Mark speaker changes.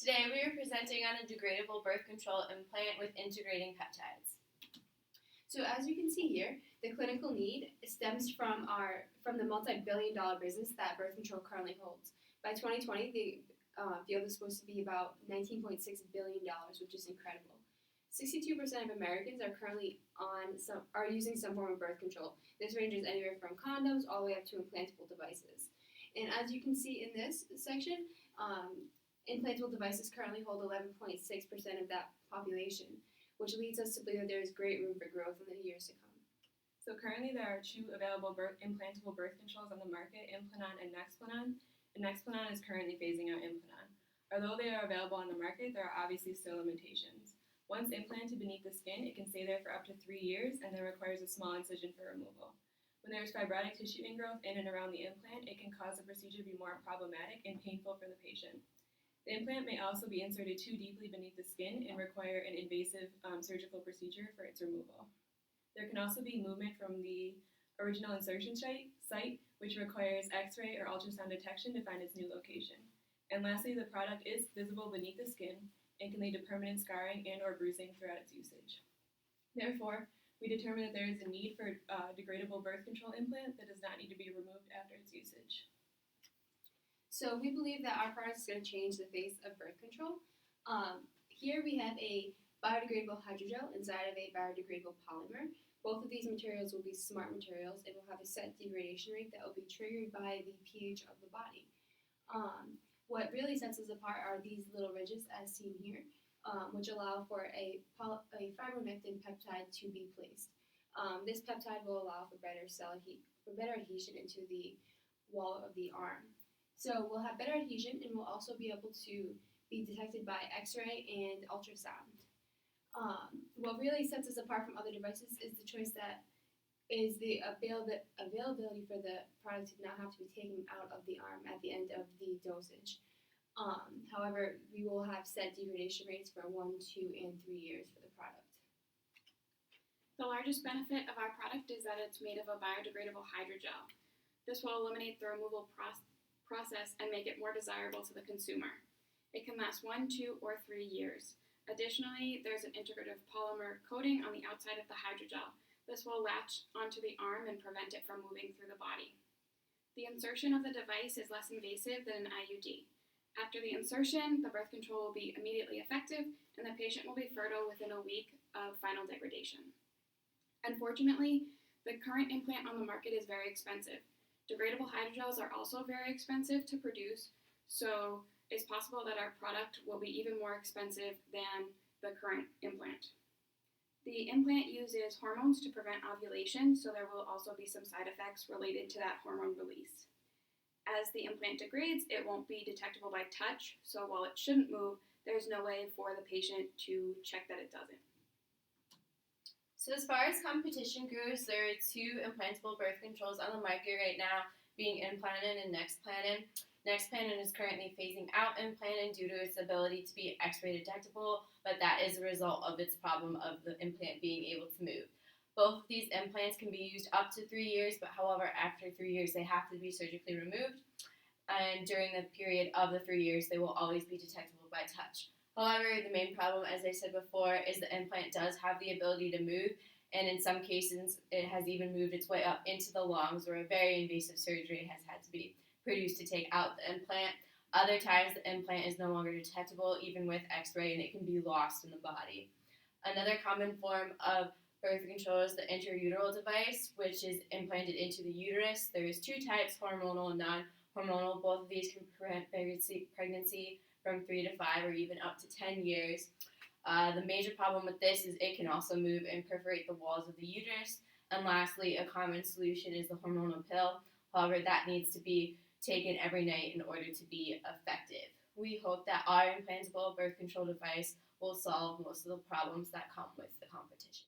Speaker 1: Today we are presenting on a degradable birth control implant with integrating peptides.
Speaker 2: So as you can see here, the clinical need stems from the multi-billion-dollar business that birth control currently holds. By 2020, the field is supposed to be about $19.6 billion, which is incredible. 62% of Americans are currently using some form of birth control. This ranges anywhere from condoms all the way up to implantable devices. And as you can see in this section, implantable devices currently hold 11.6% of that population, which leads us to believe that there is great room for growth in the years to come.
Speaker 3: So currently there are two available implantable birth controls on the market, Implant and Nexplanon. And Nexplanon is currently phasing out Implant. Although they are available on the market, there are obviously still limitations. Once implanted beneath the skin, it can stay there for up to 3 years and then requires a small incision for removal. When there is fibrotic tissue ingrowth in and around the implant, it can cause the procedure to be more problematic and painful for the patient. The implant may also be inserted too deeply beneath the skin and require an invasive surgical procedure for its removal. There can also be movement from the original insertion site, which requires X-ray or ultrasound detection to find its new location. And lastly, the product is visible beneath the skin and can lead to permanent scarring and or bruising throughout its usage. Therefore, we determined that there is a need for a degradable birth control implant that does not need to be removed after its usage.
Speaker 2: So we believe that our product is going to change the face of birth control. Here we have a biodegradable hydrogel inside of a biodegradable polymer. Both of these materials will be smart materials and will have a set degradation rate that will be triggered by the pH of the body. What really sets us apart are these little ridges as seen here, which allow for a fibronectin peptide to be placed. This peptide will allow for better adhesion into the wall of the arm. So we'll have better adhesion and we'll also be able to be detected by X-ray and ultrasound. What really sets us apart from other devices is the choice that is the availability for the product to not have to be taken out of the arm at the end of the dosage. However, we will have set degradation rates for 1, 2, and 3 years for the product.
Speaker 4: The largest benefit of our product is that it's made of a biodegradable hydrogel. This will eliminate the removal process and make it more desirable to the consumer. It can last 1, 2, or 3 years. Additionally, there's an integrative polymer coating on the outside of the hydrogel. This will latch onto the arm and prevent it from moving through the body. The insertion of the device is less invasive than an IUD. After the insertion, the birth control will be immediately effective and the patient will be fertile within a week of final degradation. Unfortunately, the current implant on the market is very expensive. Degradable hydrogels are also very expensive to produce, so it's possible that our product will be even more expensive than the current implant. The implant uses hormones to prevent ovulation, so there will also be some side effects related to that hormone release. As the implant degrades, it won't be detectable by touch, so while it shouldn't move, there's no way for the patient to check that it doesn't.
Speaker 1: So as far as competition goes, there are 2 implantable birth controls on the market right now, being Implant and Nexplanon. Nexplanon is currently phasing out Implant due to its ability to be X-ray detectable, but that is a result of its problem of the implant being able to move. Both of these implants can be used up to 3 years, but however, after 3 years, they have to be surgically removed. And during the period of the 3 years, they will always be detectable by touch. However, the main problem, as I said before, is the implant does have the ability to move, and in some cases, it has even moved its way up into the lungs, where a very invasive surgery has had to be produced to take out the implant. Other times, the implant is no longer detectable, even with X-ray, and it can be lost in the body. Another common form of birth control is the intrauteral device, which is implanted into the uterus. There's 2 types, hormonal and non-hormonal. Both of these can prevent pregnancy from 3 to 5 or even up to 10 years. The major problem with this is it can also move and perforate the walls of the uterus. And lastly, a common solution is the hormonal pill. However, that needs to be taken every night in order to be effective. We hope that our implantable birth control device will solve most of the problems that come with the competition.